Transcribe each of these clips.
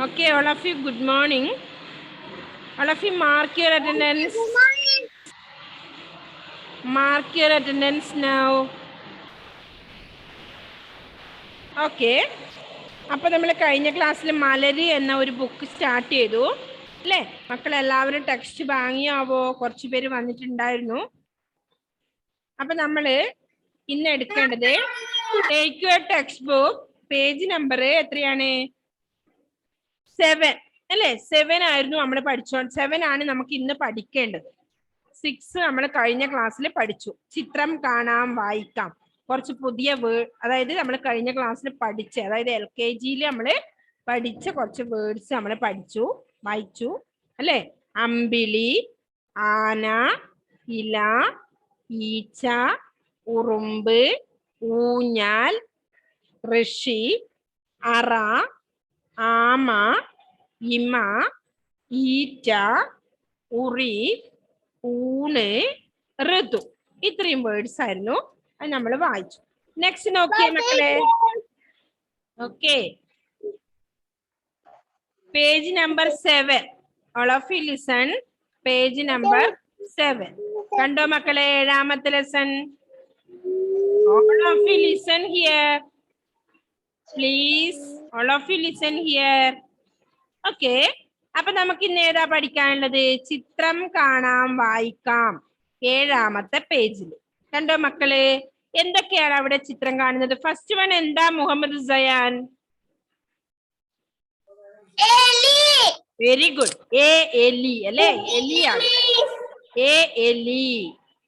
Okay, all of you, good morning. All of you, mark your attendance. Mark your attendance now. Okay. അപ്പോൾ നമ്മൾ കഴിഞ്ഞ ക്ലാസ്സിൽ മലരി എന്ന ഒരു ബുക്ക് സ്റ്റാർട്ട് ചെയ്തു അല്ലേ? മക്കളെല്ലാവരും ടെക്സ്റ്റ് വാങ്ങിയാവോ? കുറച്ച് പേര് വന്നിട്ടുണ്ടായിരുന്നു. അപ്പൊ നമ്മൾ ഇന്ന് എടുക്കേണ്ടത് take your text book, page number എത്രയാണ്? 7 അല്ലേ? 7 ആയിരുന്നു നമ്മൾ പഠിച്ചോ. 7 ആണ് നമുക്ക് ഇന്ന് പഠിക്കേണ്ടത്. 6 നമ്മൾ കഴിഞ്ഞ ക്ലാസ്സിൽ പഠിച്ചു. ചിത്രം കാണാം, വായിക്കാം. കുറച്ച് പുതിയ വേർഡ്, അതായത് നമ്മൾ കഴിഞ്ഞ ക്ലാസ്സിൽ പഠിച്ച, അതായത് LKG നമ്മൾ പഠിച്ച കുറച്ച് വേർഡ്സ് നമ്മൾ പഠിച്ചു, വായിച്ചു അല്ലേ? അമ്പിളി, ആന, ഇല, ഈച്ച, ഉറുമ്പ്, ഊഞ്ഞാൽ, ഋഷി, അറ, ആമ, ഇമ, ഈറ്റ, ഉറി, ഊണ്, ഋതു. ഇത്രയും വേർഡ്സ് ആയിരുന്നു അത് നമ്മൾ വായിച്ചു. നെക്സ്റ്റ് നോക്കിയേ മക്കളെ. Okay, page number 7. All of you listen. Page number 7 കണ്ടോ മക്കളെ? 7ാമത്തെ lesson. All of you listen here please. All of you listen here. Okay, അപ്പൊ നമുക്ക് ഇന്ന് ഏതാ പഠിക്കാനുള്ളത്? ചിത്രം കാണാം, വായിക്കാം. 7ാമത്തെ പേജിൽ കണ്ടോ മക്കള്? എന്തൊക്കെയാണ് അവിടെ ചിത്രം കാണുന്നത്? ഫസ്റ്റ് വൺ എന്താ മുഹമ്മദ് സയാൻ? Very good. എലി അല്ലേ? എലിയാണ്. എലി.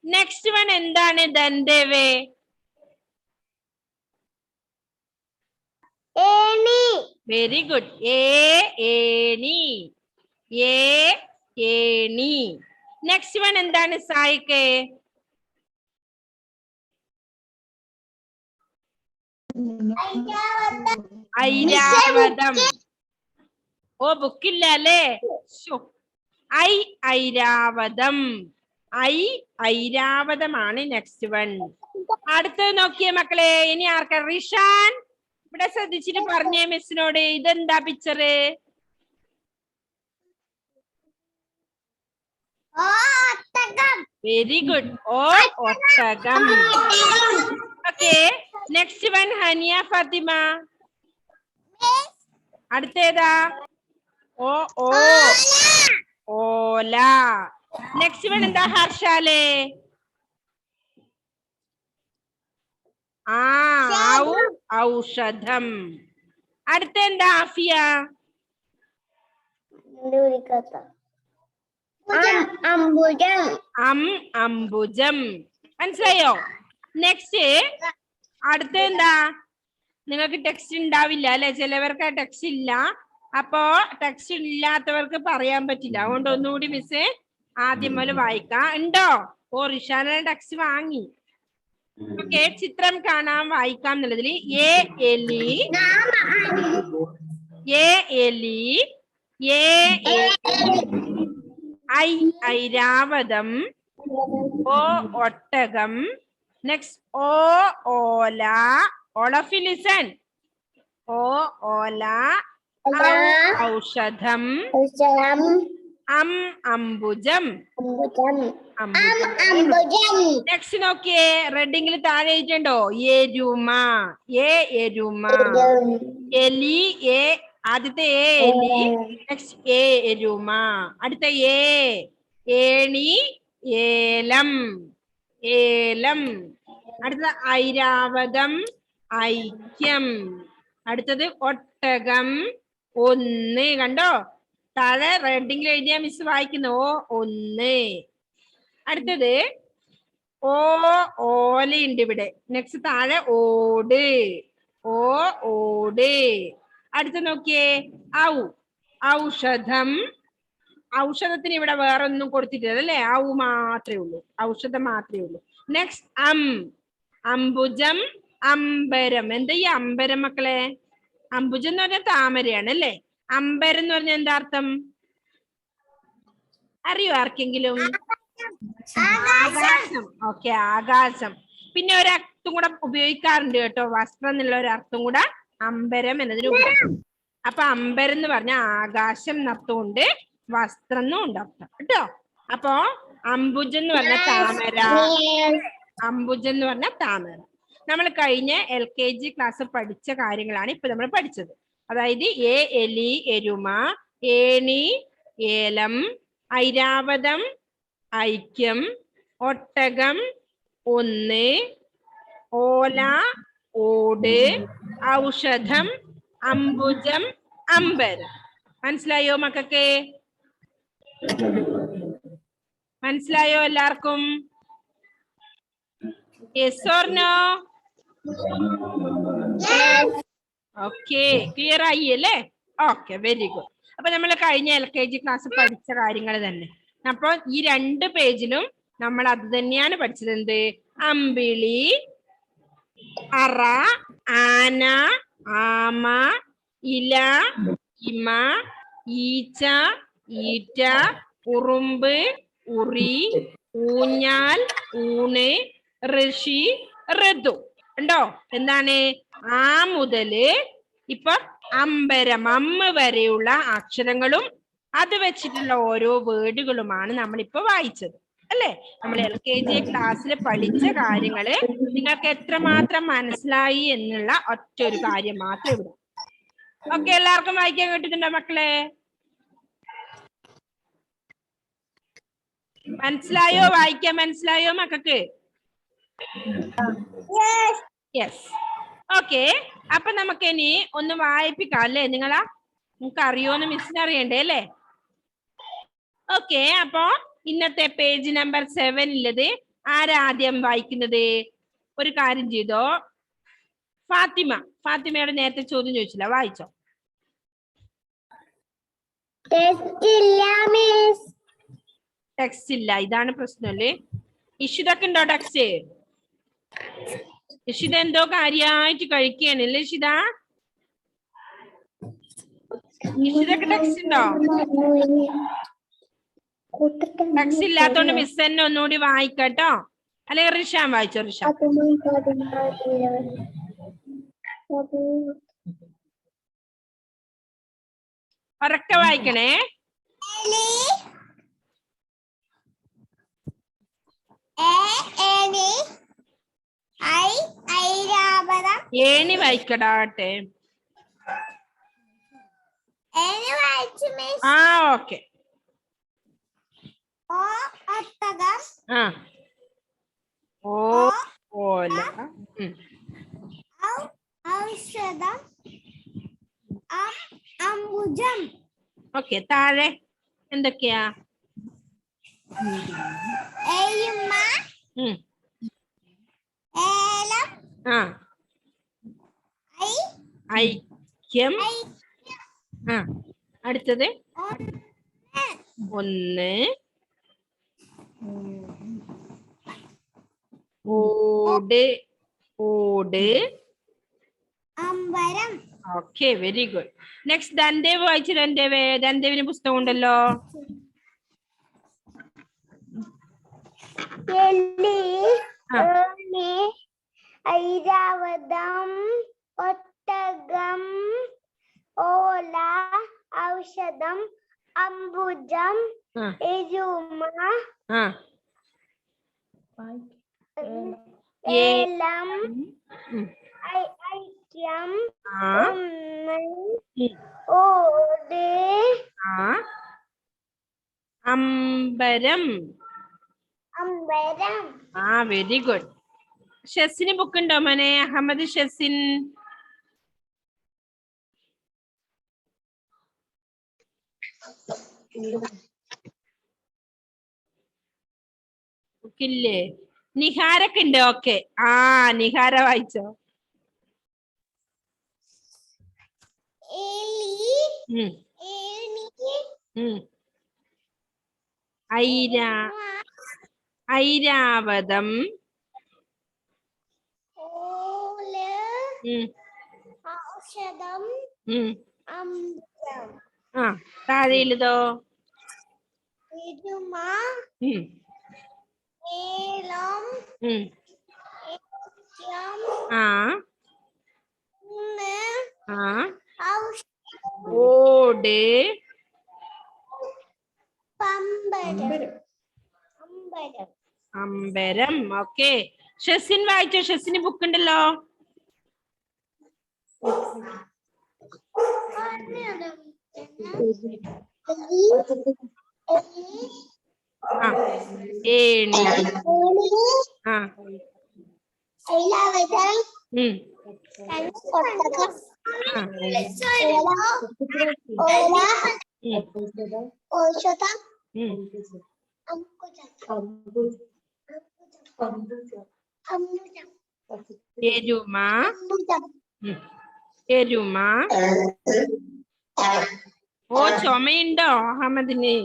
നെക്സ്റ്റ് വൺ എന്താണ്? ദന്തേവേ. Very good. ഏണി. ഏണി. നെക്സ്റ്റ് വൺ എന്താണ് സായിക്ക്? ഐരാവതം. ഓ ബുക്കില്ല അല്ലേ? ഐരാവതം. ഐരാവതമാണ് നെക്സ്റ്റ് വൺ. അടുത്തത് നോക്കിയേ മക്കളെ. ഇനി ആർക്കാ? റിഷാൻ, ഇവിടെ ശ്രദ്ധിച്ചിട്ട് പറഞ്ഞേ മിസ്സിനോട്, ഇതെന്താ പിക്ചറ്? Very good. ഓ ഒട്ടകം. Okay, next one Haniya Fathima. അടുത്തേതാ? ഓ ഓല. നെക്സ്റ്റ് വൺ എന്താ ഹർഷാലേ? ഔഷധം. അടുത്ത എന്താ ആഫിയ? അംബുജം. മനസ്സിലായോ? നെക്സ്റ്റ് അടുത്ത എന്താ? നിങ്ങൾക്ക് ടെക്സ്റ്റ് ഉണ്ടാവില്ല അല്ലെ? ചിലവർക്ക് ആ ടെക്സ്റ്റ് ഇല്ല. അപ്പോ ടെക്സ്റ്റ് ഇല്ലാത്തവർക്ക് പറയാൻ പറ്റില്ല. അതുകൊണ്ട് ഒന്നുകൂടി മിസ് ആദ്യം മുതൽ വായിക്കാം. ഉണ്ടോ? ഓ റിഷാന ടെക്സ്റ്റ് വാങ്ങി. ഓക്കെ, ചിത്രം കാണാൻ, വായിക്കാം എന്നുള്ളതിൽ ഐരാവതം, ഓ ഒട്ടകം. നെക്സ്റ്റ് ഓല. All of you listen. ഓല, ഔഷധം, അംബുജം. നെക്സ്റ്റ് നോക്കിയേ. റെഡിങ്ങിൽ താഴെ എഴുതിണ്ടോ? എരുമ. എരുമ. എലി. ആദ്യത്തെ എലി. നെക്സ്റ്റ് എരുമ. അടുത്ത ഏണി. ഏലം. ഏലം. അടുത്തത് ഐരാവതം. ഐക്യം. അടുത്തത് ഒട്ടകം. ഒന്ന്. കണ്ടോ? താഴെ റെഡിങ്ങിൽ എഴുതിയ മിസ് വായിക്കുന്നു. ഒന്ന്. അടുത്തത് ഓലയുണ്ട് ഇവിടെ. നെക്സ്റ്റ് താഴെ ഓട്. ഓട്. അടുത്ത നോക്കിയേ. ഔഷധം. ഔഷധത്തിന് ഇവിടെ വേറെ ഒന്നും കൊടുത്തിട്ടില്ല അല്ലേ? മാത്രമേ ഉള്ളൂ. ഔഷധം മാത്രമേ ഉള്ളൂ. നെക്സ്റ്റ് അംബുജം. അമ്പരം. എന്താ ഈ അമ്പരം മക്കളെ? അംബുജം എന്ന് പറഞ്ഞാൽ താമരയാണ് അല്ലേ? അമ്പരം എന്ന് പറഞ്ഞാൽ എന്താ അർത്ഥം? അറിയോ ആർക്കെങ്കിലും? ആകാശം. ഓക്കെ, ആകാശം. പിന്നെ ഒരർത്ഥം കൂടെ ഉപയോഗിക്കാറുണ്ട് കേട്ടോ. വസ്ത്രം എന്നുള്ള ഒരു അർത്ഥം കൂടെ അമ്പരം എന്നതിന് ഉപയോഗിക്കും. അപ്പൊ അമ്പരം എന്ന് പറഞ്ഞ ആകാശം നത്തുകൊണ്ട് വസ്ത്രം എന്നും ഉണ്ട് അർത്ഥം കേട്ടോ. അപ്പൊ അംബുജം എന്ന് പറഞ്ഞ താമര, അംബുജം എന്ന് പറഞ്ഞ താമര. നമ്മൾ കഴിഞ്ഞ LKG ക്ലാസ് പഠിച്ച കാര്യങ്ങളാണ് ഇപ്പൊ നമ്മൾ പഠിച്ചത്. അതായത് എലി എരുമ, ഏണി ഏലം, ഐരാവതം ഐക്യം, ഒട്ടകം ഒന്ന്, ഓല ഓട്, ഔഷധം അംബുജം അമ്പരം. മനസ്സിലായോ മക്കൾക്ക്? മനസ്സിലായോ എല്ലാവർക്കും? Yes or no? Okay, clear ആയി അല്ലേ? Okay, very good. അപ്പൊ നമ്മൾ കഴിഞ്ഞ LKG ക്ലാസ് പഠിച്ച കാര്യങ്ങൾ തന്നെ. അപ്പൊ ഈ 2 പേജിലും നമ്മൾ അത് തന്നെയാണ് പഠിച്ചത്. എന്ത്? അമ്പിളി, അറ, ആന, ആമ, ഇല, ഇമ, ഈച്ച, ഈറ്റ, ഉറുമ്പ്, ഉറി, ഊഞ്ഞാൽ, ഊണ്, ഋഷി, ഋതു. ഉണ്ടോ? എന്താണ്? ആ മുതല് ഇപ്പൊ അമ്പരം അമ്മ വരെയുള്ള അക്ഷരങ്ങളും അത് വെച്ചിട്ടുള്ള ഓരോ വേർഡുകളുമാണ് നമ്മളിപ്പോ വായിച്ചത് അല്ലേ? നമ്മൾ LKG ക്ലാസ്സിൽ പഠിച്ച കാര്യങ്ങള് നിങ്ങൾക്ക് എത്രമാത്രം മനസ്സിലായി എന്നുള്ള ഒറ്റ ഒരു കാര്യം മാത്രമേ ഇവിടെ. ഓക്കെ, എല്ലാവർക്കും വായിക്കാൻ കേട്ടിട്ടുണ്ടോ മക്കളെ? മനസ്സിലായോ? വായിക്കാൻ മനസ്സിലായോ മക്കൾക്ക്? യെസ്. ഓക്കെ, അപ്പൊ നമുക്ക് ഇനി ഒന്ന് വായിപ്പിക്കാം അല്ലേ? നിങ്ങൾക്ക് അറിയോന്ന് മിസ്സിന് അറിയണ്ടേ അല്ലേ? ഓക്കെ, അപ്പൊ ഇന്നത്തെ പേജ് നമ്പർ 7 ആരാദ്യം വായിക്കുന്നത്? ഒരു കാര്യം ചെയ്തോ, ഫാത്തിമയോട് നേരത്തെ ചോദ്യം ചോദിച്ചില്ല, വായിച്ചോ. ടെക്സ്റ്റ് ഇല്ല, ഇതാണ് പ്രശ്നല്ലേ? ഇഷിതൊക്കെ ഉണ്ടോ ടെക്സ്റ്റ്? ഇഷിത എന്തോ കാര്യമായിട്ട് കഴിക്കുകയാണല്ലേ ഇഷിത? ഇഷിതൊക്കെ ടെക്സ്റ്റ് ഉണ്ടോ? ടെക്സ്റ്റ് ഇല്ലാത്തോണ്ട് മിസ് തന്നെ ഒന്നുകൂടി വായിക്കട്ടോ, അല്ലെങ്കിൽ റിഷാൻ വായിച്ചോ. റിഷ ഉറക്കെ വായിക്കണേ. ഏണി വായിക്കടാട്ടെ. ആ ഓക്കെ. ആ ഓ ഓല, ഔഷധം അംബുജം. ഓക്കെ, താഴെ എന്തൊക്കെയാ? ആ ഐക്യം. ആ അടുത്തത് ഒന്ന്, ഓട് ഓട് അമ്പരം. Okay, very good. Next Dhandev വായിച്ചു. ധൻദേവിന് പുസ്തകം ഉണ്ടല്ലോ. ഐരാവതം ഒട്ടകം ഓല ഔഷധം അംബുജം എരുമ ഏലം ഐക്യം ഓട് അമ്പരം. അമ്പരം. ആ വെരി ഗുഡ്. ഷെസിന് ബുക്ക് ഉണ്ടോ മോനെ? അഹമ്മദ് ഷെസിൻ ബുക്കില്ലേ? നിഹാരൊക്കെ ഉണ്ട്. ഓക്കെ, ആ നിഹാര വായിച്ചോ. ഐരാവതം ഔഷധം അംബുജം. ആ താഴെയിലതോ? എരുമ ഏലം ഐക്യം ആ ഒന്ന് ആ ഔഷധം ഓട് പമ്പരം അമ്പരം അമ്പരം. ഓക്കെ, ഷെസിൻ വായിച്ചോ. ഷെസിന് ബുക്ക് ഉണ്ടല്ലോ. ആ ഏണി. ആ ഉം ഒട്ടകം ആ ഔഷധം ഉം അമ്പുജം എരുമ. അമ്പുജം ഉം. എരുമ. ഓ ചുമയുണ്ടോ അഹമ്മദിന്?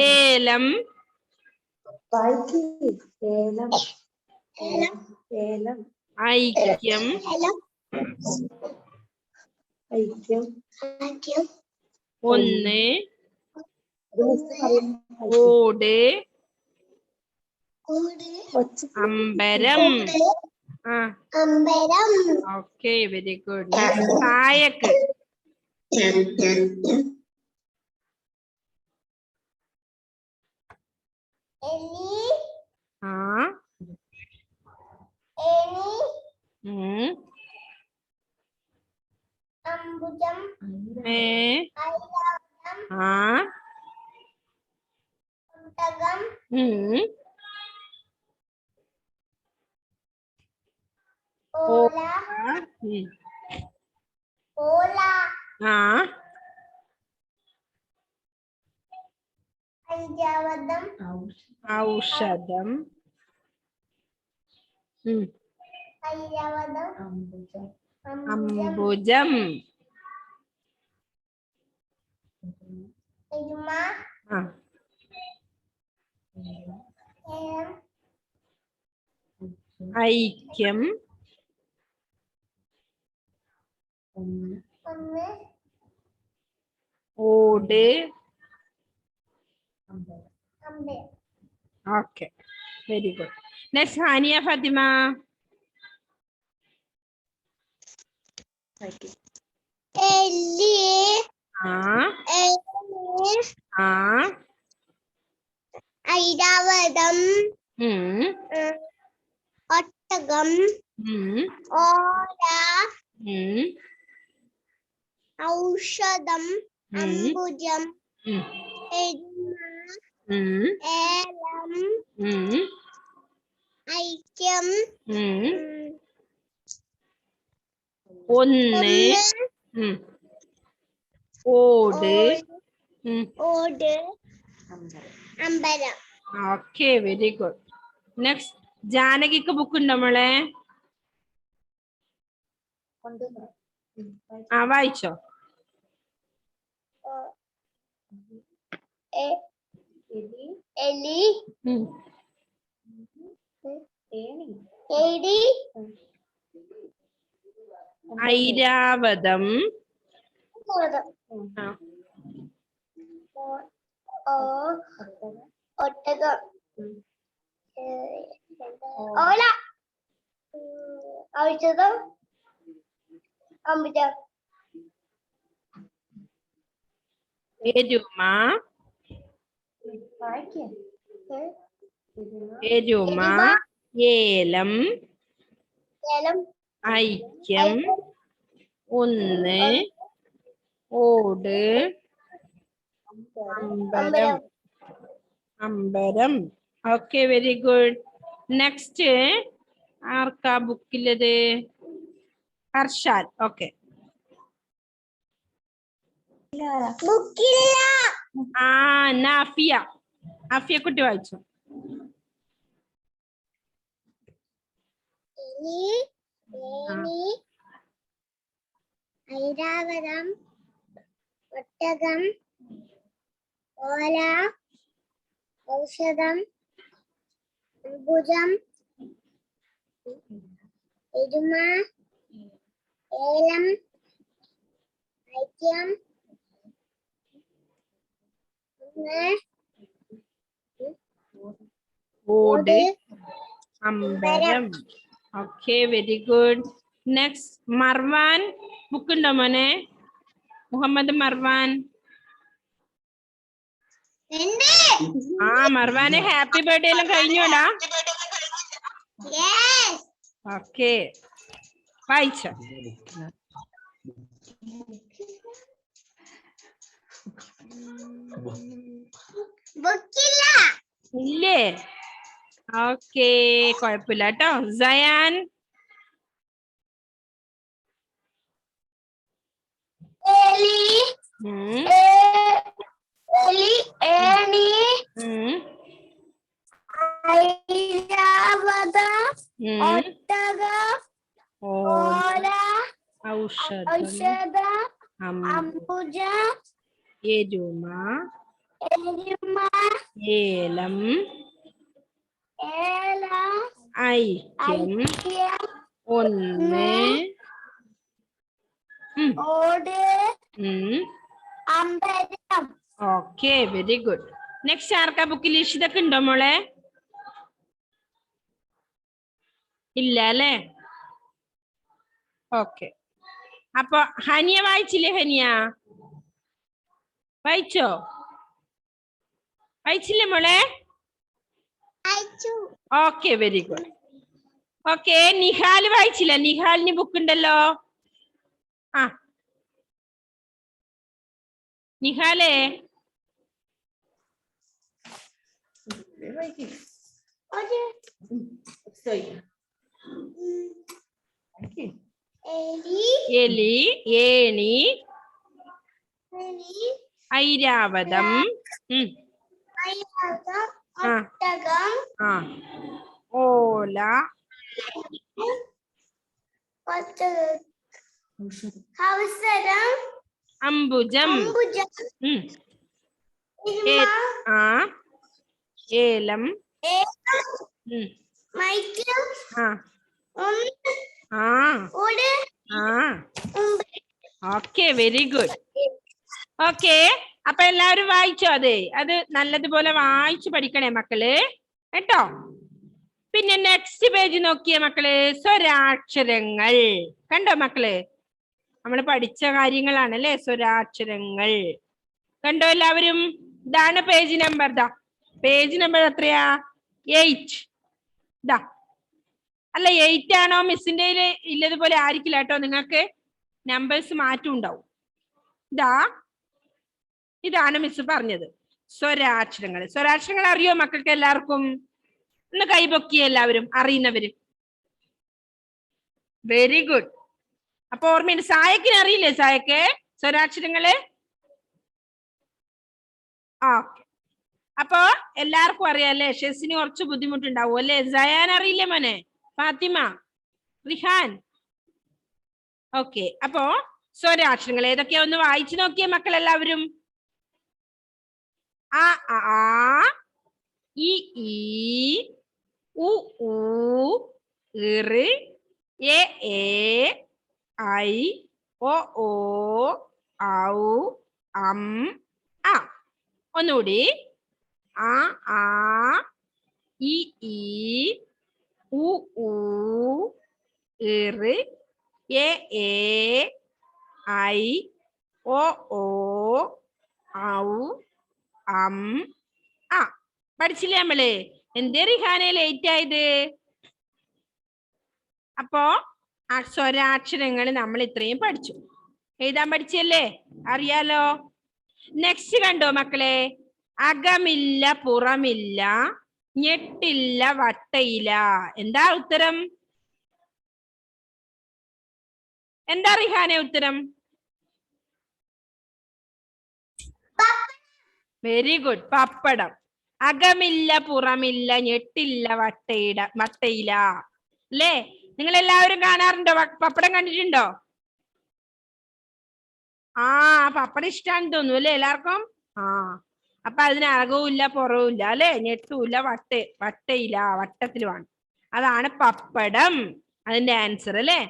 ഏലം. ഐക്യം. ഒന്ന്. ഓട്. അമ്പരം. ആ അമ്പരം ഓക്കെ, വെരി ഗുഡ്. കായക്ക്. എലി ആ എലി ഉം അമ്പുജം ഏ ഐരാവതം ആ ഒട്ടകം ഉം ഓല ഉം. ഓല ആ ഐരാവതം ഔഷധം. ഉം ഐരാവതം അംബുജം. എരുമ ആ ഏലം ഐക്യം. ഒന്ന് ഓട്. അമ്പരം okay, very good. Next ഹാനിയ Fathima. എലി ആ എലി ആ ഐരാവതം ഉം ഒട്ടകം ഉം ഓല ഉം ഔഷധം അംബുജം ഉം എരുമ ഉം ഏലം ഉം ഐക്യം ഉം ഒന്ന് ഉം ഓട് ഉം ഓട് അമ്പരം ഓക്കെ, വെരി ഗുഡ്. നെക്സ്റ്റ് ജാനകിക്ക് ബുക്ക് ഉണ്ടോ മോളെ? ആ വായിച്ചോ. എലി ഉം എലി ഐരാവതം. ആ ഒട്ടകം ഓല ഔഷധം അമ്പുജം എരുമ. എരുമ. ഏലം. ഏലം ഐക്യം. ഒന്ന്. ഓട്. അമ്പരം. അമ്പരം. Okay, very good. നെക്സ്റ്റ് ആർക്കാ ബുക്കിലത്? ഹർഷാൽ. ഓക്കെ. ബുക്കില്ല ആ നാഫിയ. ആഫിയ കുട്ടി വായിച്ചു. എലി ഐരാവതം ഒട്ടകം ഓല ഔഷധം അംബുജം എരുമ ഏലം ഐക്യം ഓട് അമ്പരം. Okay, very good. Next Marwan book ഉണ്ടോ മോനെ? മുഹമ്മദ് മർവാൻ. ആ മർവാന് ഹാപ്പി ബർത്ത്ഡേ എല്ലാം കഴിഞ്ഞോടാ? ഓക്കെ, വായിച്ചോ. ഇല്ലേ? ഓക്കെ, കുഴപ്പമില്ല കേട്ടോ. സയാൻ. ഔഷധ അംബുജ എരുമ ഏലം ഐക്യം ഒന്ന് ഓക്കെ, വെരി ഗുഡ്. നെക്സ്റ്റ് ആർക്കാ ബുക്കിൽ ഇതൊക്കെ ഉണ്ടോ മോളെ? ഇല്ല അല്ലേ? ഓക്കെ, അപ്പൊ ഹനിയ വായിച്ചില്ലേ? ഹനിയ വായിച്ചോ? വായിച്ചില്ലേ മോളെ? Okay, very good. Okay, Nihal വായിച്ചില്ല? നിഹാലിന് ബുക്ക് ഉണ്ടല്ലോ. ആ നിഹാലേ, എലി ഏണി ഐരാവതം ഓല അംബുജം ഏലം ഓക്കെ, വെരി ഗുഡ്. ഓക്കെ, അപ്പൊ എല്ലാവരും വായിച്ചോ? അത് നല്ലതുപോലെ വായിച്ചു പഠിക്കണേ മക്കള് കേട്ടോ. പിന്നെ നെക്സ്റ്റ് പേജ് നോക്കിയേ മക്കള്. സ്വരാക്ഷരങ്ങൾ കണ്ടോ മക്കള്? നമ്മൾ പഠിച്ച കാര്യങ്ങളാണല്ലേ സ്വരാക്ഷരങ്ങൾ. കണ്ടോ എല്ലാവരും? ഇതാണ് പേജ് നമ്പർ. പേജ് നമ്പർ എത്രയാ? 8. ഇതാ അല്ല, 8 ആണോ? മിസ്സിന്റെ ഇല്ലതുപോലെ ആയിരിക്കില്ല കേട്ടോ, നിങ്ങൾക്ക് നമ്പേഴ്സ് മാറ്റം ഉണ്ടാവും. ഇതാണ് മിസ് പറഞ്ഞത്, സ്വരാക്ഷരങ്ങൾ. സ്വരാക്ഷരങ്ങൾ അറിയോ മക്കൾക്ക് എല്ലാവർക്കും? ഒന്ന് കൈപൊക്കിയ എല്ലാവരും അറിയുന്നവര്. Very good. അപ്പൊ ഓർമ്മയുണ്ട്. സായക്കിന് അറിയില്ലേ? സായക്ക് സ്വരാക്ഷരങ്ങള്? ഓക്കെ, അപ്പൊ എല്ലാവർക്കും അറിയാല്ലേ? ഷെസിന് കുറച്ച് ബുദ്ധിമുട്ടുണ്ടാവും അല്ലേ? സയാൻ അറിയില്ലേ മോനെ? ഫാത്തിമ, റിഹാൻ. ഓക്കെ, അപ്പോ സ്വരാക്ഷരങ്ങൾ ഏതൊക്കെയാ ഒന്ന് വായിച്ചു നോക്കിയേ മക്കൾ എല്ലാവരും. ആ ഇ ഈ ഉ ഊ ഇറ് എ ഐ ഒ ഓ ഔ അം ആ. ഒന്നുകൂടി. ആ ഇ ഈ ഉ ഊ ഇറ് എ ഐ ഒ ഓ ഔ അം ആ. പഠിച്ചില്ലേ നമ്മള്? എന്തേ റിഹാനെ ലേറ്റ് ആയത്? അപ്പോ സ്വരാക്ഷരങ്ങൾ നമ്മൾ ഇത്രയും പഠിച്ചു. എഴുതാൻ പഠിച്ചല്ലേ? അറിയാലോ. നെക്സ്റ്റ് കണ്ടോ മക്കളെ? അകമില്ല പുറമില്ല ഞെട്ടില്ല വട്ടയില. എന്താ ഉത്തരം? എന്താ റിഹാനെ ഉത്തരം? വെരി ഗുഡ്, പപ്പടം. അകമില്ല പുറമില്ല ഞെട്ടില്ല വട്ടയില അല്ലേ? നിങ്ങൾ എല്ലാവരും കാണാറുണ്ടോ? പപ്പടം കണ്ടിട്ടുണ്ടോ? പപ്പടം ഇഷ്ടാന്ന് തോന്നുന്നു അല്ലേ എല്ലാവർക്കും? അപ്പൊ അതിന് അകവും ഇല്ല പുറവും ഇല്ല അല്ലെ? ഞെട്ടൂല്ല വട്ടയില, വട്ടത്തിൽ വേണം. അതാണ് പപ്പടം, അതിന്റെ ആൻസർ അല്ലേ?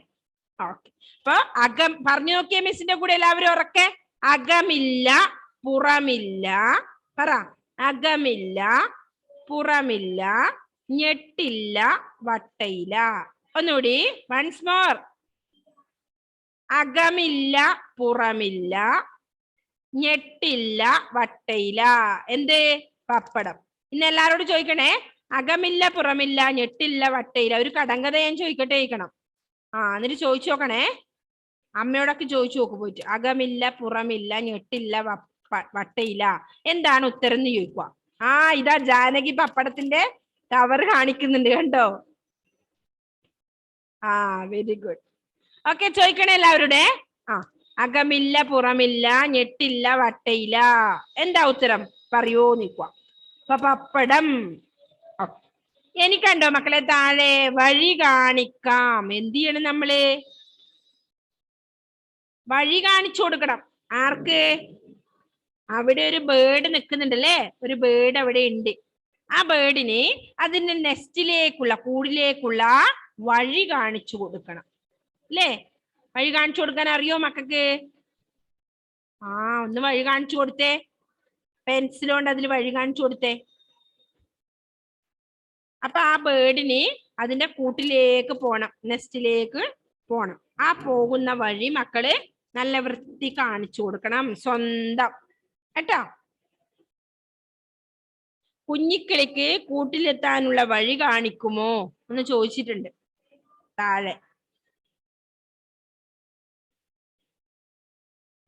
ഓക്കെ, അപ്പൊ അകം പറഞ്ഞു നോക്കിയേ മിസ്സിന്റെ കൂടെ എല്ലാവരും ഉറക്കെ. അകമില്ല പുറമില്ല. പറ. അകമില്ല പുറമില്ല ഞെട്ടില്ല വട്ടയില. ഒന്നുകൂടി, വൺസ് മോർ. അകമില്ല പുറമില്ല ഞെട്ടില്ല വട്ടയില. എന്ത്? പപ്പടം. ഇന്ന് എല്ലാരോടും ചോദിക്കണേ, അകമില്ല പുറമില്ല ഞെട്ടില്ല വട്ടയില. ഒരു കടങ്കഥ ഞാൻ ചോദിക്കട്ടെ ചോദിക്കണം. എന്നിട്ട് ചോദിച്ചു നോക്കണേ, അമ്മയോടൊക്കെ ചോദിച്ചു നോക്ക് പോയിട്ട്. അകമില്ല പുറമില്ല ഞെട്ടില്ല വട്ടയില, എന്താണ് ഉത്തരം എന്ന് ചോദിക്കുക. ഇതാ ജാനകി പപ്പടത്തിന്റെ കവർ കാണിക്കുന്നുണ്ട്, കണ്ടോ? Very good. ഓക്കെ, ചോദിക്കണേ എല്ലാവരുടെ. അകമില്ല പുറമില്ല ഞെട്ടില്ല വട്ടയില, എന്താ ഉത്തരം? പറയൂ നിക്കുക. പപ്പടം. എനിക്കണ്ടോ മക്കളെ താഴെ വഴി കാണിക്കാം. എന്ത് ചെയ്യണം നമ്മള്? വഴി കാണിച്ചു കൊടുക്കണം. ആർക്ക്? അവിടെ ഒരു ബേർഡ് നിൽക്കുന്നുണ്ടല്ലേ, ഒരു ബേർഡ് അവിടെ ഉണ്ട്. ആ ബേർഡിന് അതിന്റെ നെസ്റ്റിലേക്കുള്ള, കൂടിലേക്കുള്ള വഴി കാണിച്ചു കൊടുക്കണം അല്ലേ? വഴി കാണിച്ചു കൊടുക്കാൻ അറിയോ മക്കൾക്ക്? ഒന്ന് വഴി കാണിച്ചു കൊടുത്തേ. പെൻസിലുകൊണ്ട് അതിൽ വഴി കാണിച്ചു കൊടുത്തേ. അപ്പൊ ആ ബേർഡിന് അതിന്റെ കൂട്ടിലേക്ക് പോണം, നെസ്റ്റിലേക്ക് പോണം. ആ പോകുന്ന വഴി മക്കള് നല്ല വൃത്തി കാണിച്ചു കൊടുക്കണം, സ്വന്തം കേട്ടോ. കുഞ്ഞിക്കിളിക്ക് കൂട്ടിലെത്താനുള്ള വഴി കാണിക്കുമോ എന്ന് ചോദിച്ചിട്ടുണ്ട് താഴെ.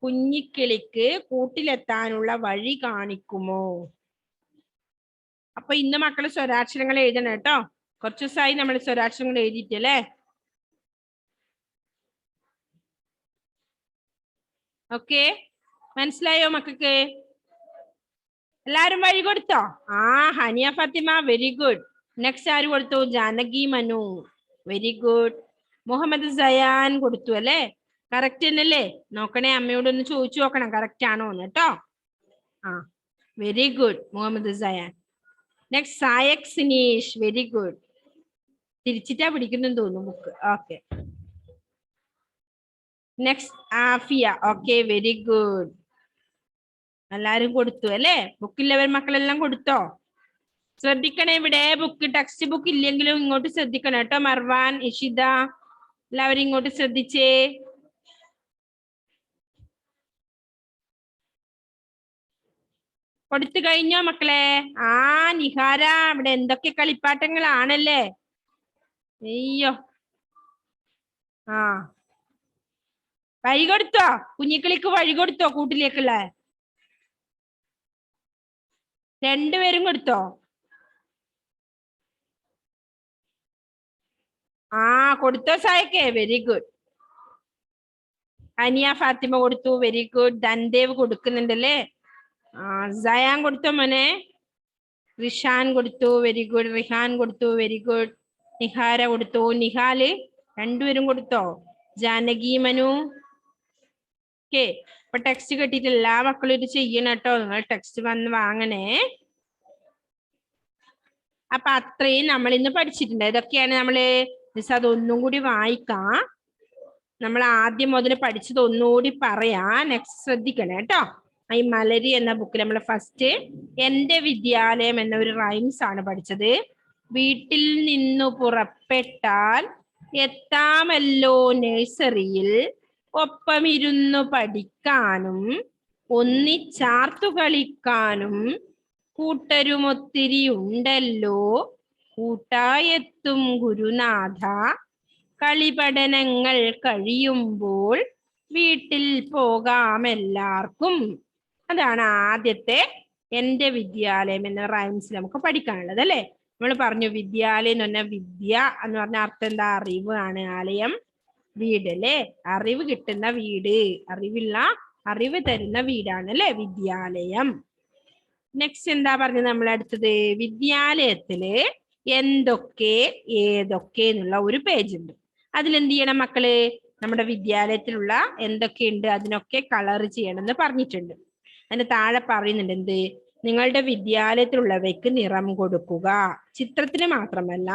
കുഞ്ഞിക്കിളിക്ക് കൂട്ടിലെത്താനുള്ള വഴി കാണിക്കുമോ? അപ്പൊ ഇന്ന് മക്കള് സ്വരാക്ഷരങ്ങൾ എഴുതണം കേട്ടോ. കുറച്ചു ദിവസമായി നമ്മൾ സ്വരാക്ഷരങ്ങൾ എഴുതിയിട്ടല്ലേ. ഓക്കെ, മനസ്സിലായോ മക്കൾക്ക്? എല്ലാരും വഴി കൊടുത്തോ? Haniya Fathima, very good. Next ആര് കൊടുത്തു? Janaki Manu, very good. മുഹമ്മദ് സയാൻ കൊടുത്തു അല്ലേ? കറക്റ്റ് തന്നെയല്ലേ? നോക്കണേ, അമ്മയോടൊന്ന് ചോദിച്ചു നോക്കണം കറക്റ്റ് ആണോ എന്ന് കേട്ടോ. Very good Muhammad Sayan. Next Sayak Sineesh, very good. തിരിച്ചിട്ടാ പിടിക്കുന്നെന്ന് തോന്നുന്നു book. Okay, next Afiya, okay very good. എല്ലാരും കൊടുത്തു അല്ലേ? ബുക്കില്ലവർ മക്കളെല്ലാം കൊടുത്തോ? ശ്രദ്ധിക്കണേ, ഇവിടെ ബുക്ക് ടെക്സ്റ്റ് ബുക്ക് ഇല്ലെങ്കിലും ഇങ്ങോട്ട് ശ്രദ്ധിക്കണം കേട്ടോ. മർവാൻ, ഇഷിത, എല്ലാവരും ഇങ്ങോട്ട് ശ്രദ്ധിച്ചേ. കൊടുത്തു കഴിഞ്ഞോ മക്കളെ? നിഹാര, ഇവിടെ എന്തൊക്കെ കളിപ്പാട്ടങ്ങളാണല്ലേ. അയ്യോ, വഴി കൊടുത്തോ? കുഞ്ഞിക്കിളിക്ക് വഴി കൊടുത്തോ കൂട്ടിലേക്കുള്ള? രണ്ടുപേരും കൊടുത്തോ? കൊടുത്തോ സായക്കേ? Very good. അനിയ ഫാത്തിമ കൊടുത്തു, വെരി ഗുഡ്. ധൻദേവ് കൊടുക്കുന്നുണ്ടല്ലേ. സയാൻ കൊടുത്തോ മോനെ? റിഷാൻ കൊടുത്തു, വെരി ഗുഡ്. റിഹാൻ കൊടുത്തു, വെരി ഗുഡ്. നിഹാര കൊടുത്തു. നിഹാല് രണ്ടുപേരും കൊടുത്തോ? ജാനകി മനു. ഓക്കെ, ഇപ്പൊ ടെക്സ്റ്റ് കിട്ടിയിട്ട് എല്ലാ മക്കളും ഇത് ചെയ്യണം കേട്ടോ. നിങ്ങൾ ടെക്സ്റ്റ് വന്ന് വാങ്ങണേ. അപ്പൊ അത്രയും നമ്മൾ ഇന്ന് പഠിച്ചിട്ടുണ്ട്. ഇതൊക്കെയാണ് നമ്മള് അതൊന്നും കൂടി വായിക്കാം. നമ്മൾ ആദ്യം മുതൽ പഠിച്ചത് ഒന്നുകൂടി പറയാം. നെക്സ്റ്റ് ശ്രദ്ധിക്കണേ കേട്ടോ. ഈ മലരി എന്ന ബുക്കിൽ നമ്മൾ ഫസ്റ്റ് എന്റെ വിദ്യാലയം എന്ന ഒരു റൈംസ് ആണ് പഠിച്ചത്. വീട്ടിൽ നിന്നു പുറപ്പെട്ടാൽ എത്താമല്ലോ നഴ്സറിയിൽ, ഒപ്പമിരുന്നു പഠിക്കാനും ഒന്നിച്ചാർത്തു കളിക്കാനും കൂട്ടരുമൊത്തിരി ഉണ്ടല്ലോ, കൂട്ടായെത്തും ഗുരുനാഥ, കളിപഠനങ്ങൾ കഴിയുമ്പോൾ വീട്ടിൽ പോകാമെല്ലാവർക്കും. അതാണ് ആദ്യത്തെ എന്റെ വിദ്യാലയം എന്ന റൈംസ് നമുക്ക് പഠിക്കാനുള്ളത് അല്ലേ. നമ്മൾ പറഞ്ഞു വിദ്യാലയം എന്ന് പറഞ്ഞാൽ വിദ്യ എന്ന് പറഞ്ഞ അർത്ഥം എന്താ? അറിവ് ആണ്. ആലയം വീട് അല്ലേ, അറിവ് കിട്ടുന്ന വീട്, അറിവ് തരുന്ന വീടാണ് അല്ലേ വിദ്യാലയം. നെക്സ്റ്റ് എന്താ പറഞ്ഞത് നമ്മൾ അടുത്തത്? വിദ്യാലയത്തില് എന്തൊക്കെ ഏതൊക്കെ എന്നുള്ള ഒരു പേജ് ഉണ്ട്. അതിലെന്ത് ചെയ്യണം മക്കള്? നമ്മുടെ വിദ്യാലയത്തിലുള്ള എന്തൊക്കെയുണ്ട് അതിനൊക്കെ കളർ ചെയ്യണം എന്ന് പറഞ്ഞിട്ടുണ്ട്. അതിന് താഴെ പറയുന്നുണ്ട് എന്ത്? നിങ്ങളുടെ വിദ്യാലയത്തിലുള്ളവയ്ക്ക് നിറം കൊടുക്കുക. ചിത്രത്തിന് മാത്രമല്ല,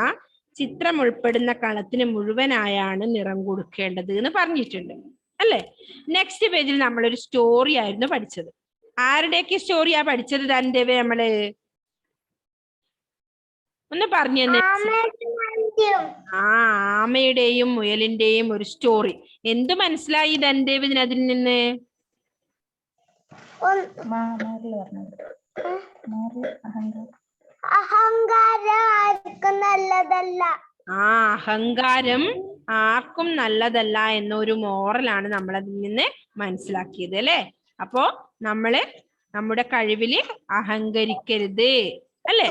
ചിത്രം ഉൾപ്പെടുന്ന കളത്തിന് മുഴുവനായാണ് നിറം കൊടുക്കേണ്ടത് എന്ന് പറഞ്ഞിട്ടുണ്ട് അല്ലേ. നെക്സ്റ്റ് പേജിൽ നമ്മളൊരു സ്റ്റോറി ആയിരുന്നു പഠിച്ചത്. ആരുടെയൊക്കെ സ്റ്റോറിയാ പഠിച്ചത്? തന്റെ നമ്മള് ഒന്ന് പറഞ്ഞു തന്നെ. ആമയുടെയും മുയലിന്റെയും ഒരു സ്റ്റോറി. എന്ത് മനസ്സിലായി ധൻദേവിന് അതിൽ നിന്ന്? അഹങ്കാരം ആർക്കും നല്ലതല്ല. അഹങ്കാരം ആർക്കും നല്ലതല്ല എന്നൊരു മോറലാണ് നമ്മൾ അതിൽ നിന്ന് മനസ്സിലാക്കിയത് അല്ലെ. അപ്പോ നമ്മള് നമ്മുടെ കഴിവില് അഹങ്കരിക്കരുത് അല്ലേ.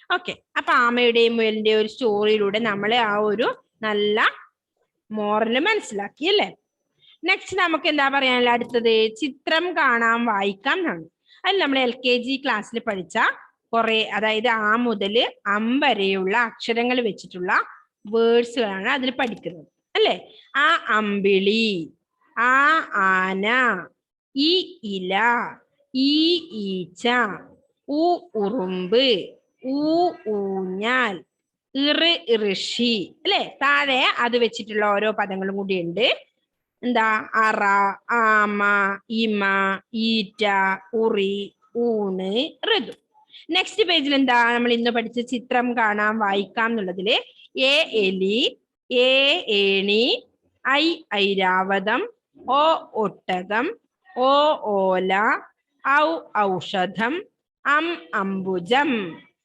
ഓക്കെ, അപ്പൊ ആമയുടെയും മുയലിന്റെയും ഒരു സ്റ്റോറിയിലൂടെ നമ്മളെ ആ ഒരു നല്ല മോറല് മനസ്സിലാക്കി അല്ലേ. നെക്സ്റ്റ് നമുക്ക് എന്താ പറയാനുള്ള അടുത്തത്? ചിത്രം കാണാം വായിക്കാം എന്നാണ്. അത് നമ്മൾ LKG ക്ലാസ്സിൽ പഠിച്ച കുറെ, അതായത് ആ മുതൽ അം വരെയുള്ള അക്ഷരങ്ങൾ വെച്ചിട്ടുള്ള വേർഡ്സുകളാണ് അതിൽ പഠിക്കുന്നത് അല്ലേ. ആ അമ്പിളി, ആ ആന, ഈ ഇല, ഈ ഈച്ച, ഉ ഉറുമ്പ്, ഊ ഊഞ്ഞാൽ, ഋഷി അല്ലെ. താഴെ അത് വെച്ചിട്ടുള്ള ഓരോ പദങ്ങളും കൂടി ഉണ്ട്. എന്താ? അറ, ആമ, ഇമ, ഈറ്റ, ഉറി, ഊണ്, ഋതു. നെക്സ്റ്റ് പേജിൽ എന്താ നമ്മൾ ഇന്ന് പഠിച്ച ചിത്രം കാണാം വായിക്കാം എന്നുള്ളതില് എ എലി, എ ഏണി, ഐ ഐരാവതം, ഓ ഒട്ടകം, ഓ ഓല, ഔ ഔഷധം, അം അംബുജം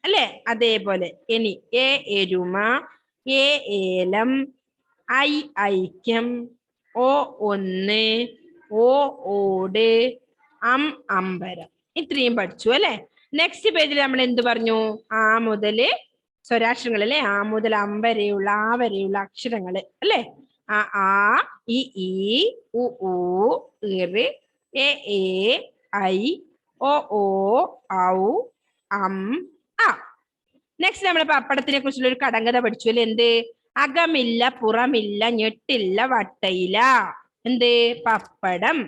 അല്ലെ. അതേപോലെ ഇനി എ എരുമ, എ ഏലം, ഐ ഐക്യം, ഓ ഒന്ന്, ഓ ഓട്, അം അമ്പരം. ഇത്രയും പഠിച്ചു അല്ലെ. നെക്സ്റ്റ് പേജിൽ നമ്മൾ എന്ത് പറഞ്ഞു? ആ മുതല് സ്വരാക്ഷരങ്ങൾ അല്ലെ. ആ മുതൽ അം വരെയുള്ള ആ വരെയുള്ള അക്ഷരങ്ങള് അല്ലെ. ആ ഇ ഈ ഉ ഊ ഇറ് എ ഐ ഓ ഓ ഔ അം ആ. നെക്സ്റ്റ് നമ്മൾ പപ്പടത്തിനെ കുറിച്ചുള്ള ഒരു കടങ്കഥ പഠിച്ചു അല്ലെ. എന്ത്? അകമില്ല പുറമില്ല ഞെട്ടില്ല വട്ടയില. എന്ത്? പപ്പടം.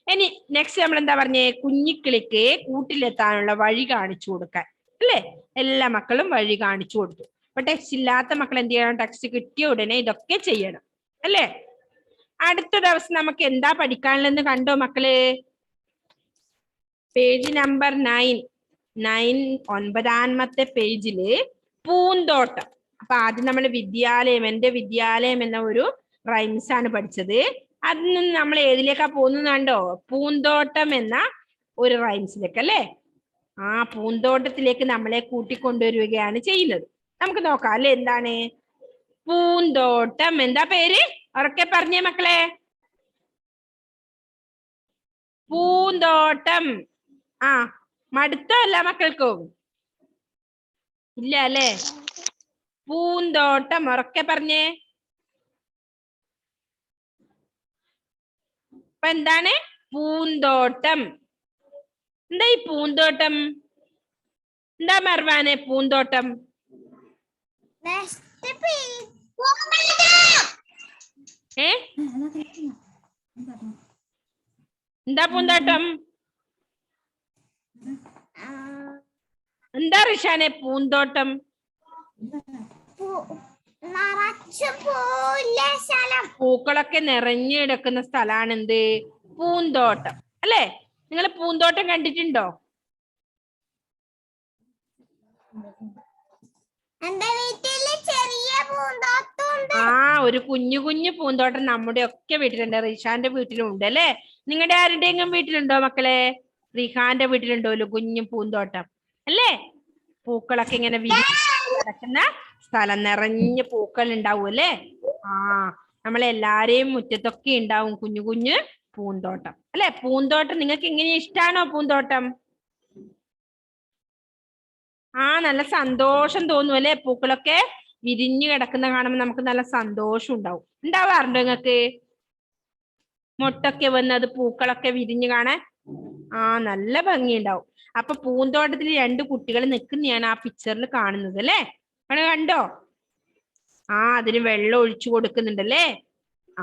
ഇനി നെക്സ്റ്റ് നമ്മൾ എന്താ പറഞ്ഞേ? കുഞ്ഞിക്കിളിക്ക് കൂട്ടിലെത്താനുള്ള വഴി കാണിച്ചു കൊടുക്കാൻ അല്ലെ. എല്ലാ മക്കളും വഴി കാണിച്ചു കൊടുത്തു. അപ്പൊ ടെക്സ്റ്റ് ഇല്ലാത്ത മക്കൾ എന്ത് ചെയ്യണം? ടെക്സ്റ്റ് കിട്ടിയ ഉടനെ ഇതൊക്കെ ചെയ്യണം അല്ലെ. അടുത്ത ദിവസം നമുക്ക് എന്താ പഠിക്കാനുള്ളതെന്ന് കണ്ടോ മക്കള്? പേജ് നമ്പർ 9, 9 പേജില് പൂന്തോട്ടം. അപ്പൊ ആദ്യം നമ്മൾ വിദ്യാലയം, എന്റെ വിദ്യാലയം എന്ന ഒരു റൈംസ് ആണ് പഠിച്ചത്. അതിൽ നിന്ന് നമ്മൾ ഏതിലേക്കാ പോകുന്നുണ്ടോ? പൂന്തോട്ടം എന്ന ഒരു റൈംസിലേക്ക് അല്ലെ. ആ പൂന്തോട്ടത്തിലേക്ക് നമ്മളെ കൂട്ടിക്കൊണ്ടുവരികയാണ് ചെയ്യുന്നത്. നമുക്ക് നോക്കാം അല്ലെ. എന്താണ് പൂന്തോട്ടം? എന്താ പേര്? ഉറക്കെ പറഞ്ഞേ മക്കളെ. പൂന്തോട്ടം. ആ, മടുത്തോ എല്ലാ മക്കൾക്കും? ഇല്ല അല്ലേ. പൂന്തോട്ടം ഉറക്കെ പറഞ്ഞേ. അപ്പൊ എന്താണ് പൂന്തോട്ടം? എന്താ ഈ പൂന്തോട്ടം? എന്താ മർവാനെ പൂന്തോട്ടം? എന്താ പൂന്തോട്ടം? എന്താ റിഷാനെ പൂന്തോട്ടം? പൂക്കളൊക്കെ നിറഞ്ഞു കിടക്കുന്ന സ്ഥലമാണ് എന്ത്? പൂന്തോട്ടം അല്ലെ. നിങ്ങൾ പൂന്തോട്ടം കണ്ടിട്ടുണ്ടോ? ആ, ഒരു കുഞ്ഞു കുഞ്ഞു പൂന്തോട്ടം നമ്മുടെ ഒക്കെ വീട്ടിലുണ്ട്. റിഷാന്റെ വീട്ടിലും ഉണ്ട് അല്ലെ. നിങ്ങളുടെ ആരുടെയെങ്കിലും വീട്ടിലുണ്ടോ മക്കളെ? റിഹാന്റെ വീട്ടിലുണ്ടോ ഒരു കുഞ്ഞു പൂന്തോട്ടം അല്ലേ? പൂക്കളൊക്കെ ഇങ്ങനെ കിടക്കുന്ന സ്ഥലം, നിറഞ്ഞ പൂക്കൾ ഉണ്ടാവും അല്ലേ. ആ, നമ്മളെല്ലാരെയും മുറ്റത്തൊക്കെ ഉണ്ടാവും കുഞ്ഞു കുഞ്ഞു പൂന്തോട്ടം അല്ലെ. പൂന്തോട്ടം നിങ്ങൾക്ക് എങ്ങനെ ഇഷ്ടാണോ പൂന്തോട്ടം? ആ, നല്ല സന്തോഷം തോന്നും അല്ലെ. പൂക്കളൊക്കെ വിരിഞ്ഞു കിടക്കുന്ന കാണുമ്പോൾ നമുക്ക് നല്ല സന്തോഷം ഉണ്ടാവും. ഉണ്ടാവാറുണ്ടോ നിങ്ങൾക്ക്? മൊട്ടൊക്കെ വന്ന് അത് പൂക്കളൊക്കെ വിരിഞ്ഞു കാണാൻ ആ നല്ല ഭംഗിയുണ്ടാവും. അപ്പൊ പൂന്തോട്ടത്തിൽ 2 കുട്ടികൾ നിൽക്കുന്നതാണ് ആ പിക്ചറിൽ കാണുന്നത് അല്ലേ. കണ്ടോ? ആ, അതിന് വെള്ളം ഒഴിച്ചു കൊടുക്കുന്നുണ്ടല്ലേ. ആ,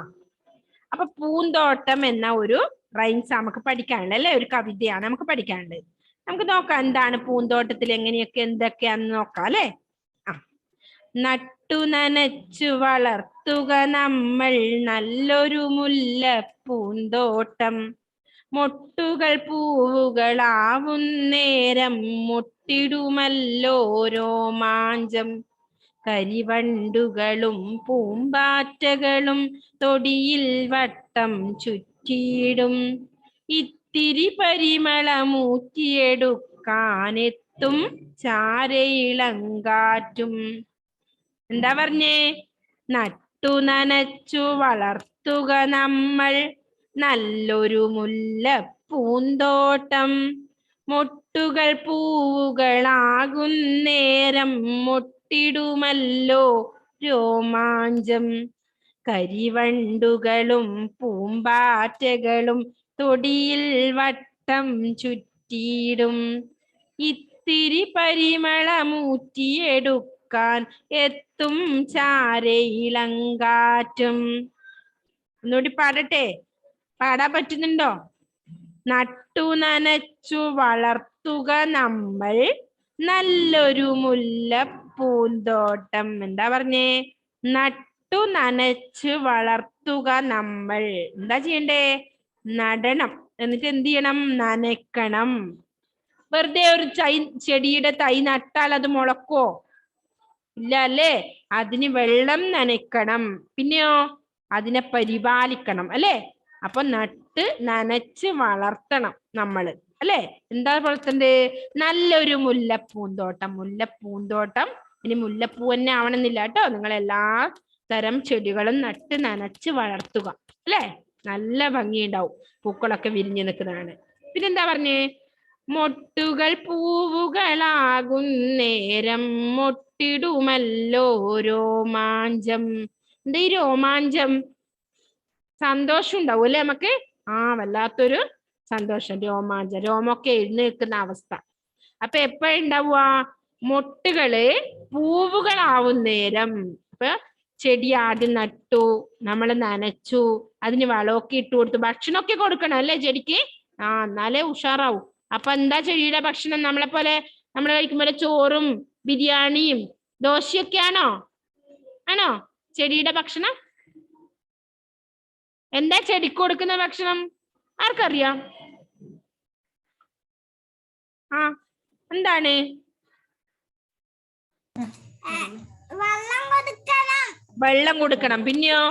അപ്പൊ പൂന്തോട്ടം എന്ന ഒരു റൈംസ് നമുക്ക് പഠിക്കാനുണ്ട് അല്ലെ. ഒരു കവിതയാണ് നമുക്ക് പഠിക്കാനുണ്ട്. നമുക്ക് നോക്കാം എന്താണ് പൂന്തോട്ടത്തിൽ എങ്ങനെയൊക്കെ എന്തൊക്കെയാന്ന് നോക്കാം അല്ലെ. ആ, നട്ടു നനച്ചു വളർത്തുക നമ്മൾ നല്ലൊരു മുല്ല പൂന്തോട്ടം. മൊട്ടുകൾ പൂവുകളാവും നേരം മുട്ടിടുമല്ലോ രോമാഞ്ചം. കരിവണ്ടുകളും പൂമ്പാറ്റകളും തൊടിയിൽ വട്ടം ചുറ്റിയിടും. ഇത്തിരി പരിമളമൂറ്റിയെടുക്കാനെത്തും ചാരയിളങ്കാറ്റും. എന്താ പറഞ്ഞേ? നട്ടു നനച്ചു വളർത്തുക നമ്മൾ നല്ലൊരു മുല്ലപ്പൂന്തോട്ടം. മൊട്ടുകൾ പൂവുകളാകുന്നേരം മൊട്ടിടുമല്ലോ രോമാഞ്ചം. കരിവണ്ടുകളും പൂമ്പാറ്റകളും തൊടിയിൽ വട്ടം ചുറ്റിയിടും. ഇത്തിരി പരിമളമൂറ്റിയെടുക്കാൻ എത്തും ചാരയിളങ്കാറ്റും. ഒന്നുകൂടി പാടട്ടെ? പാടാൻ പറ്റുന്നുണ്ടോ? നട്ടു നനച്ചു വളർത്തുക നമ്മൾ നല്ലൊരു മുല്ലപ്പൂന്തോട്ടം. എന്താ പറഞ്ഞേ? നട്ടു നനച്ച് വളർത്തുക നമ്മൾ. എന്താ ചെയ്യണ്ടേ? നടണം. എന്നിട്ട് എന്ത് ചെയ്യണം? നനയ്ക്കണം. വെറുതെ ഒരു ചെടിയുടെ തൈ നട്ടാൽ അത് മുളക്കോ? ഇല്ല അല്ലേ? അതിന് വെള്ളം നനയ്ക്കണം. പിന്നെയോ അതിനെ പരിപാലിക്കണം അല്ലേ? അപ്പൊ നട്ട് നനച്ച് വളർത്തണം നമ്മള് അല്ലേ? എന്താ വളർത്തണ്ടേ? നല്ലൊരു മുല്ലപ്പൂന്തോട്ടം. മുല്ലപ്പൂന്തോട്ടം. ഇനി മുല്ലപ്പൂ തന്നെ ആവണമെന്നില്ല കേട്ടോ. നിങ്ങൾ എല്ലാ തരം ചെടികളും നട്ട് നനച്ച് വളർത്തുക അല്ലേ? നല്ല ഭംഗിയുണ്ടാവും. പൂക്കളൊക്കെ വിരിഞ്ഞു നിൽക്കുന്നതാണ്. പിന്നെന്താ പറഞ്ഞേ? മൊട്ടുകൾ പൂവുകളാകുന്നേരം മൊട്ടിടുമല്ലോ രോമാഞ്ചം. എന്താ ഈ രോമാഞ്ചം? സന്തോഷം ഉണ്ടാവും അല്ലെ നമുക്ക്? വല്ലാത്തൊരു സന്തോഷം. രോമാഞ്ചം. രോമൊക്കെ എഴുന്നേൽക്കുന്ന അവസ്ഥ. അപ്പൊ എപ്പോഴുണ്ടാവുക? മൊട്ടുകള് പൂവുകളാവുന്നേരം. അപ്പൊ ചെടി ആദ്യം നട്ടു, നമ്മൾ നനച്ചു, അതിന് വളമൊക്കെ ഇട്ട് കൊടുത്തു, ഭക്ഷണമൊക്കെ കൊടുക്കണം അല്ലേ ചെടിക്ക്? എന്നാലേ ഉഷാറാവും. അപ്പൊ എന്താ ചെടിയുടെ ഭക്ഷണം? നമ്മളെ പോലെ നമ്മൾ കഴിക്കുമ്പോൾ ചോറും ബിരിയാണിയും ദോശയൊക്കെ ആണോ ചെടിയുടെ ഭക്ഷണം? എന്താ ചെടിക്ക് കൊടുക്കുന്ന ഭക്ഷണം? ആർക്കറിയാം? എന്താണ്? വെള്ളം കൊടുക്കണം. പിന്നെയോ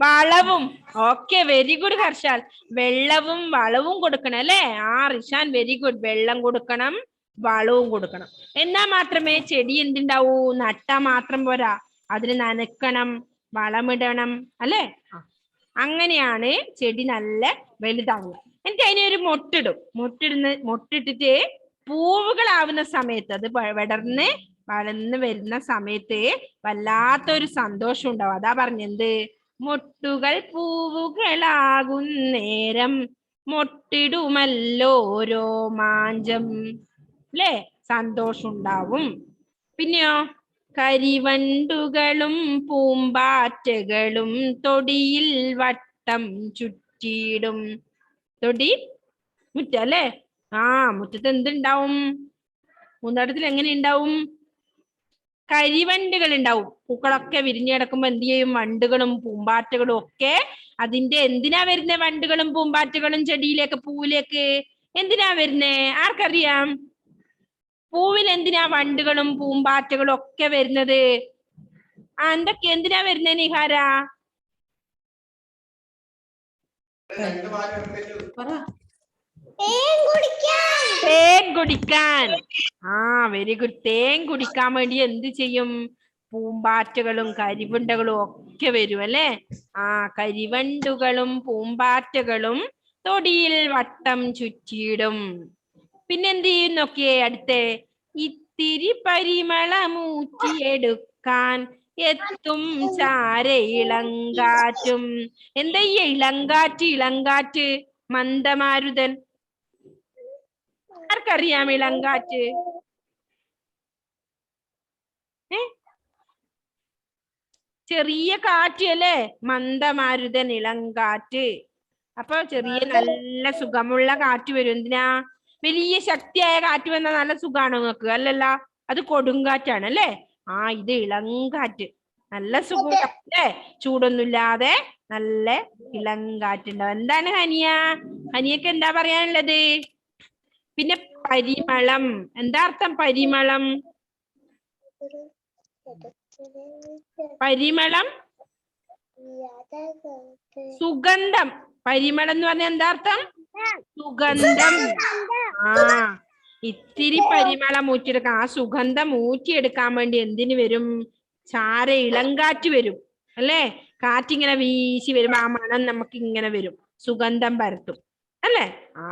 വളവും. Okay, very good Harshal. വെള്ളവും വളവും കൊടുക്കണം അല്ലേ? Rishan very good. വെള്ളം കൊടുക്കണം, വളവും കൊടുക്കണം. എന്നാ മാത്രമേ ചെടി എന്തുണ്ടാവൂ? നട്ടാ മാത്രം പോരാ, അതിന് നനക്കണം, വളമിടണം അല്ലേ? അങ്ങനെയാണ് ചെടി നല്ല വലുതാവുക. എന്നിട്ട് അതിനൊരു മൊട്ടിട്ടിട്ട് പൂവുകളാവുന്ന സമയത്ത്, അത് വളർന്ന് വരുന്ന സമയത്ത് വല്ലാത്തൊരു സന്തോഷം ഉണ്ടാവും. അതാ പറഞ്ഞെന്ത്? മൊട്ടുകൾ പൂവുകളാകുന്നേരം മൊട്ടിടുമല്ലോ രോമാഞ്ചം അല്ലേ? സന്തോഷം ഉണ്ടാവും. പിന്നെയോ കരിവണ്ടുകളും പൂമ്പാറ്റകളും തൊടിയിൽ വട്ടം ചുറ്റിയിടും. തൊടി മുറ്റല്ലേ? മുറ്റത്ത് എന്തുണ്ടാവും? പൂന്തോട്ടത്തിൽ എങ്ങനെ ഉണ്ടാവും? കരിവണ്ടുകൾ ഉണ്ടാവും. പൂക്കളൊക്കെ വിരിഞ്ഞു കിടക്കുമ്പോ എന്ത് ചെയ്യും? വണ്ടുകളും പൂമ്പാറ്റകളും ഒക്കെ അതിന്റെ എന്തിനാ വരുന്നേ? വണ്ടുകളും പൂമ്പാറ്റകളും ചെടിയിലേക്ക്, പൂവിലേക്ക് എന്തിനാ വരുന്നേ? ആർക്കറിയാം? പൂവിൽ എന്തിനാ വണ്ടുകളും പൂമ്പാറ്റകളും ഒക്കെ വരുന്നത്? എന്തിനാ വരുന്നേ നിഹാര? തേൻ കുടിക്കാൻ. Very good. തേൻ കുടിക്കാൻ വേണ്ടി എന്ത് ചെയ്യും? പൂമ്പാറ്റകളും കരിവണ്ടകളും ഒക്കെ വരും അല്ലേ? കരിവണ്ടുകളും പൂമ്പാറ്റകളും തൊടിയിൽ വട്ടം ചുറ്റിയിടും. പിന്നെന്ത് ചെയ്യുന്നൊക്കെ? അടുത്ത് ഇത്തിരി പരിമളമൂറ്റിയെടുക്കാൻ എത്തും ചാരയിളങ്കാറ്റും. എന്താ ഈ ഇളങ്കാറ്റ്? മന്ദമാരുതൻ. ആർക്കറിയാം ഇളങ്കാറ്റ്? ചെറിയ കാറ്റ് അല്ലേ? മന്ദമാരുതൻ, ഇളങ്കാറ്റ്. അപ്പൊ ചെറിയ നല്ല സുഖമുള്ള കാറ്റ് വരും. എന്തിനാ? വലിയ ശക്തിയായ കാറ്റ് വന്നാൽ നല്ല സുഖാണോ നിങ്ങൾക്ക്? അല്ലല്ല, അത് കൊടുങ്കാറ്റാണ് അല്ലേ? ഇത് ഇളങ്കാറ്റ്. നല്ല സുഖം അല്ലേ? ചൂടൊന്നുമില്ലാതെ നല്ല ഇളങ്കാറ്റുണ്ടാവും. എന്താണ് ഹനിയക്ക് എന്താ പറയാനുള്ളത്? പിന്നെ പരിമളം. എന്താ അർത്ഥം പരിമളം? പരിമളം സുഗന്ധം. പരിമളം എന്ന് പറഞ്ഞാൽ എന്താ അർത്ഥം? സുഗന്ധം. ആ ഇത്തിരി പരിമളം ഊറ്റിയെടുക്കാം. ആ സുഗന്ധം ഊറ്റിയെടുക്കാൻ വേണ്ടി എന്തിനു വരും? ചാര ഇളങ്കാറ്റ് വരും അല്ലേ? കാറ്റിങ്ങനെ വീശി വരുമ്പോ ആ മണം നമുക്ക് ഇങ്ങനെ വരും, സുഗന്ധം പരത്തും അല്ലേ?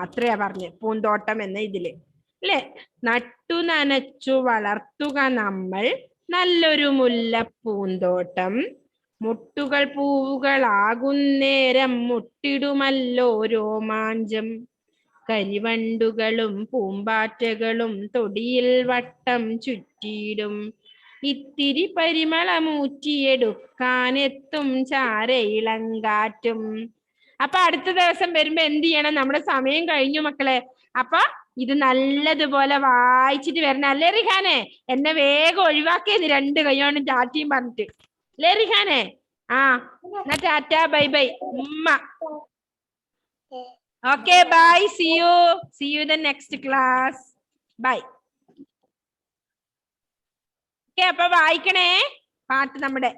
അത്രയാ പറഞ്ഞ് പൂന്തോട്ടം എന്ന ഇതില് അല്ലേ? നട്ടു നനച്ചു വളർത്തുക നമ്മൾ നല്ലൊരു മുല്ലപ്പൂന്തോട്ടം. മുട്ടുകൾ പൂവുകളാകുന്നേരം മുട്ടിടുമല്ലോ രോമാഞ്ചം. കരിവണ്ടുകളും പൂമ്പാറ്റകളും തൊടിയിൽ വട്ടം ചുറ്റിയിടും. ഇത്തിരി പരിമളമൂറ്റിയെടുക്കാനെത്തും ചാരയിളങ്കാറ്റും. അപ്പൊ അടുത്ത ദിവസം വരുമ്പോ എന്ത് ചെയ്യണം? നമ്മുടെ സമയം കഴിഞ്ഞു മക്കളെ. അപ്പൊ ഇത് നല്ലതുപോലെ വായിച്ചിട്ട് വരണം അല്ലേ റിഹാനെ? എന്നെ വേഗം ഒഴിവാക്കിയത് 2 കൈയോണ്ടും ടാറ്റയും പറഞ്ഞിട്ട് അല്ലേ റിഹാനെ? എന്നാ ടാറ്റ ബൈ ബൈ ഉമ്മ. Okay, bye. See you in the next class. Bye. Okay, അപ്പൊ വായിക്കണേ പാട്ട് നമ്മുടെ.